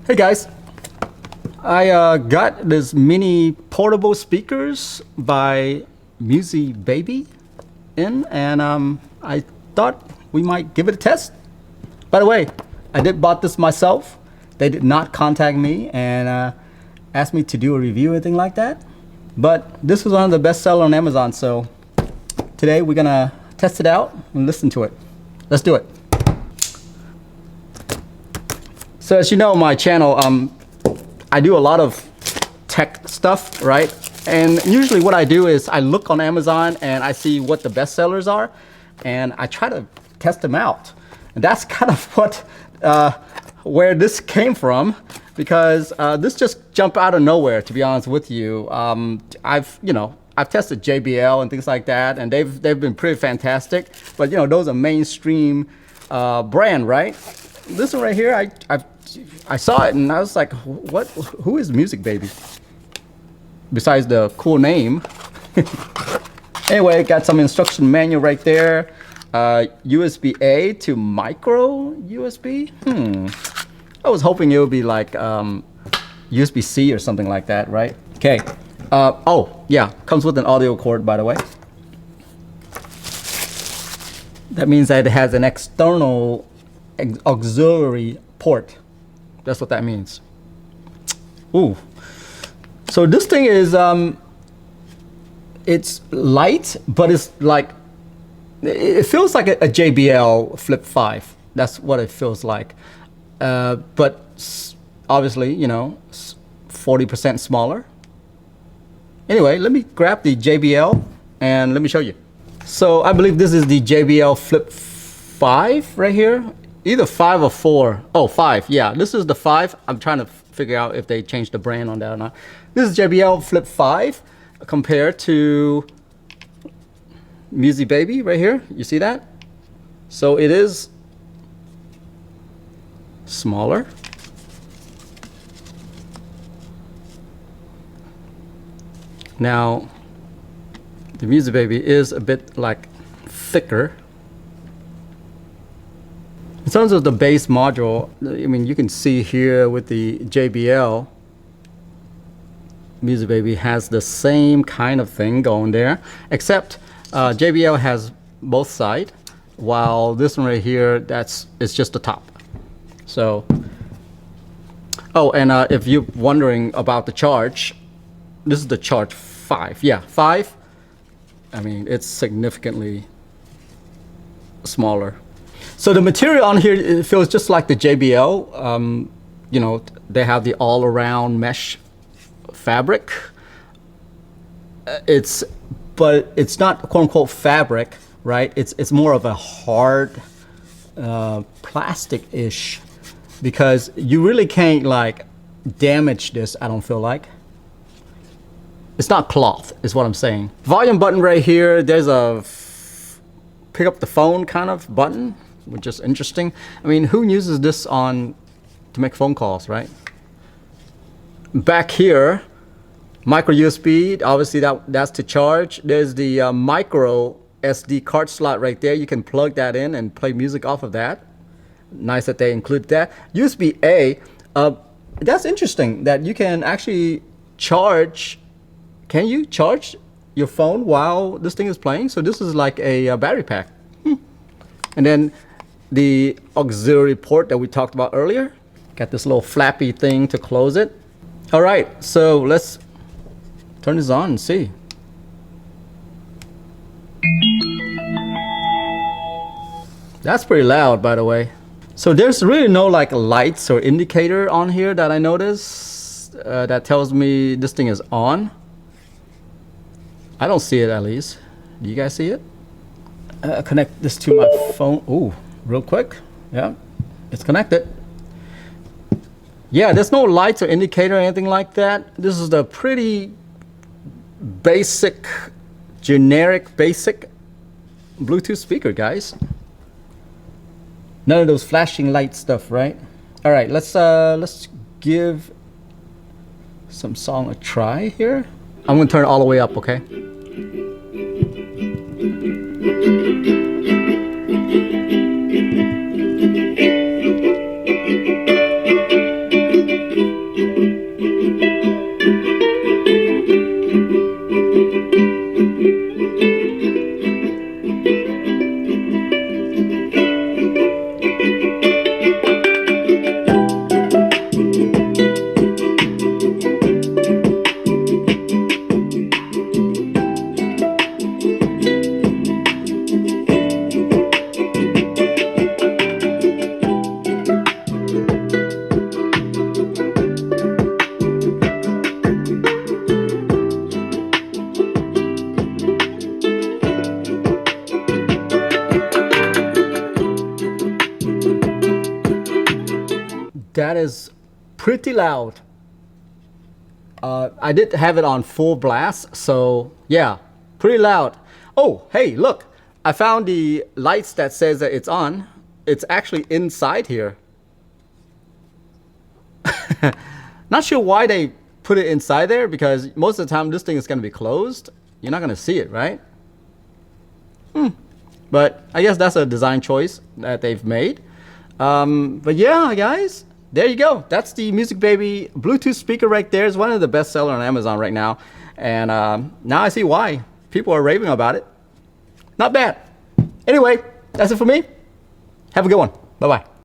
Hey guys, I got this mini portable speakers by MusiBaby and I thought we might give it a test. By the way, I did bought this myself. They did not contact me and ask me to do a review or anything like that. But this was one of the best sellers on Amazon, so today we're gonna test it out and listen to it. Let's do it. So as you know, my channel, I do a lot of tech stuff, right? And usually what I do is I look on Amazon and I see what the best sellers are and I try to test them out. And that's kind of what, where this came from, because this just jumped out of nowhere, to be honest with you. I've tested JBL and things like that, and they've been pretty fantastic. But those are mainstream brand, right? This one right here, I saw it and I was like, what? Who is MusiBaby? Besides the cool name. Anyway, got some instruction manual right there. USB-A to micro USB. I was hoping it would be like USB-C or something like that, right? Okay. Oh yeah, comes with an audio cord, by the way. That means that it has an external auxiliary port. That's what that means. Ooh. So this thing is, it's light, but it's like, it feels like a JBL Flip 5. That's what it feels like. But obviously, 40% smaller. Anyway, let me grab the JBL and let me show you. So I believe this is the JBL Flip 5 right here. Either 5 or 4. Oh, 5. Yeah, this is the 5. I'm trying to figure out if they changed the brand on that or not. This is JBL Flip 5 compared to MusiBaby right here. You see that? So it is smaller. Now, the MusiBaby is a bit like thicker. In terms of the base module, I mean, you can see here with the JBL, MusiBaby has the same kind of thing going there, except JBL has both sides, while this one right here, it's just the top. So, oh, and if you're wondering about the charge, this is the charge 5. Yeah, 5. I mean, it's significantly smaller. So the material on here, it feels just like the JBL. They have the all-around mesh fabric. But it's not quote-unquote fabric, right? It's more of a hard plastic-ish, because you really can't like damage this, I don't feel like. It's not cloth, is what I'm saying. Volume button right here, there's a pick up the phone kind of button, which is interesting. I mean, who uses this to make phone calls, right? Back here, micro USB, obviously that's to charge. There's the micro SD card slot right there. You can plug that in and play music off of that. Nice that they include that. USB-A, that's interesting that you can actually charge. Can you charge your phone while this thing is playing? So this is like a battery pack. And then the auxiliary port that we talked about earlier. Got this little flappy thing to close it. All right, so let's turn this on and see. That's pretty loud, by the way. So there's really no like lights or indicator on here that I noticed that tells me this thing is on. I don't see it, at least. Do you guys see it? Connect this to my phone. Ooh, real quick. Yeah, it's connected. Yeah, there's no lights or indicator or anything like that. This is the pretty basic, generic, basic Bluetooth speaker, guys. None of those flashing light stuff, right? All right, let's give some song a try here. I'm gonna turn it all the way up, okay? that is pretty loud. I did have it on full blast, so yeah, pretty loud. Oh, hey, look, I found the lights that says that it's on. It's actually inside here. Not sure why they put it inside there, because most of the time this thing is going to be closed. You're not going to see it, right? But I guess that's a design choice that they've made. But yeah, guys, there you go. That's the MusiBaby Bluetooth speaker right there. It's one of the best sellers on Amazon right now. And now I see why people are raving about it. Not bad. Anyway, that's it for me. Have a good one. Bye-bye.